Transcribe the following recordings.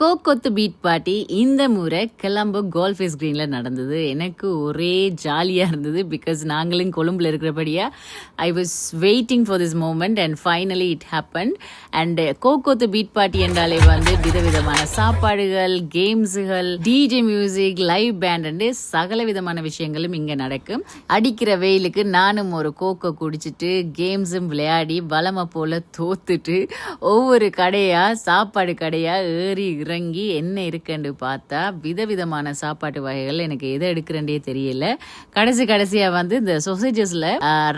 கோகொத்து beat party இந்த முறை கொலம்போ கோல்ஃபேஸ் கிரீனில் நடந்தது. எனக்கு ஒரே ஜாலியாக இருந்தது. பிகாஸ் நாங்களும் கொழும்பில் இருக்கிறபடியா I was waiting for this moment and finally it happen. And Kokothu beat party என்றாலே விதவிதமான சாப்பாடுகள், கேம்ஸுகள், டிஜே மியூசிக், லைவ் பேண்ட் சகல விதமான விஷயங்களும் இங்கே நடக்கும். அடிக்கிற வெயிலுக்கு நானும் ஒரு கோக்கோ குடிச்சிட்டு கேம்ஸும் விளையாடி வளமை போல தோத்துட்டு ஒவ்வொரு சாப்பாடு கடையாக ஏறி இறங்கி என்ன இருக்குன்னு பார்த்தா விதவிதமான சாப்பாட்டு வகைகள். எனக்கு எதை எடுக்கிறேன்டே தெரியல. கடைசியாக இந்த சொசேஜஸ்ல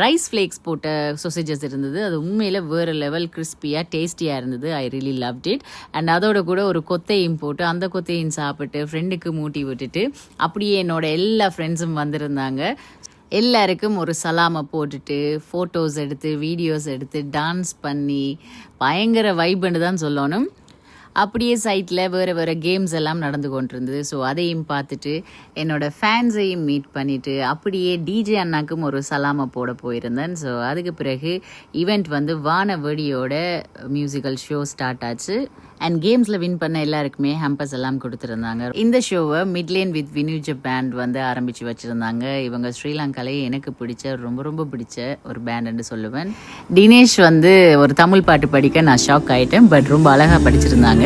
ரைஸ் ஃபிளேக்ஸ் போட்ட சொசேஜஸ் இருந்தது. அது உண்மையில வேற லெவல் கிறிஸ்பியா டேஸ்டியா இருந்தது. I really loved it. And அதோட கூட ஒரு கொத்தையும் போட்டு அந்த கொத்தையும் சாப்பிட்டு ஃப்ரெண்டுக்கு மூட்டி விட்டுட்டு அப்படியே என்னோட எல்லா ஃப்ரெண்ட்ஸும் வந்திருந்தாங்க. எல்லாருக்கும் ஒரு சலாமை போட்டுட்டு ஃபோட்டோஸ் எடுத்து வீடியோஸ் எடுத்து டான்ஸ் பண்ணி பயங்கர வைப்புன்னு தான் சொல்லணும். அப்படியே சைட்டில் வேறு கேம்ஸ் எல்லாம் நடந்து கொண்டிருந்தது. ஸோ அதையும் பார்த்துட்டு என்னோடய ஃபேன்ஸையும் மீட் பண்ணிவிட்டு அப்படியே டிஜே அண்ணாக்கும் ஒரு சலாமை போட போயிருந்தேன். ஸோ அதுக்கு பிறகு ஈவெண்ட் வான வெடியோட மியூசிக்கல் ஷோ ஸ்டார்ட் ஆச்சு. அண்ட் கேம்ஸில் வின் பண்ண எல்லாருக்குமே ஹேம்பர்ஸ் எல்லாம் கொடுத்துருந்தாங்க. இந்த ஷோவை மிட்லேன் வித் வினியூஜ பேண்ட் ஆரம்பித்து வச்சுருந்தாங்க. இவங்க ஸ்ரீலங்காலே எனக்கு ரொம்ப பிடிச்ச ஒரு பேண்டுன்னு சொல்லுவேன். தினேஷ் ஒரு தமிழ் பாட்டு படிக்க நான் ஷாக் ஆகிட்டேன். பட் ரொம்ப அழகாக படிச்சிருந்தாங்க.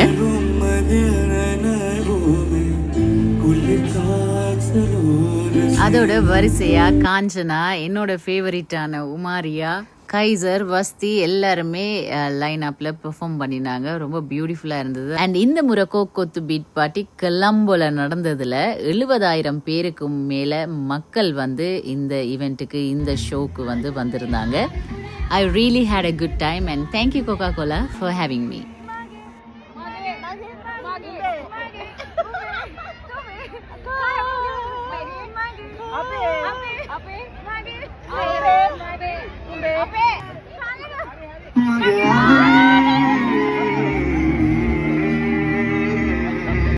அதோட வரிசையா காஞ்சனா, என்னோட ஃபேவரட்டான உமாரியா, கைசர், வஸ்தி எல்லாருமே லைன் அப்பில் பெர்ஃபார்ம் பண்ணினாங்க. ரொம்ப பியூட்டிஃபுல்லாக இருந்தது. அண்ட் இந்த முறை கோகொத்து பீட் பார்ட்டி கொலம்போல நடந்ததில் 70,000 பேருக்கும் மேலே மக்கள் இந்த ஈவெண்ட்டுக்கு இந்த ஷோக்கு வந்திருந்தாங்க. I really had a good time and thank you Coca-Cola for having me.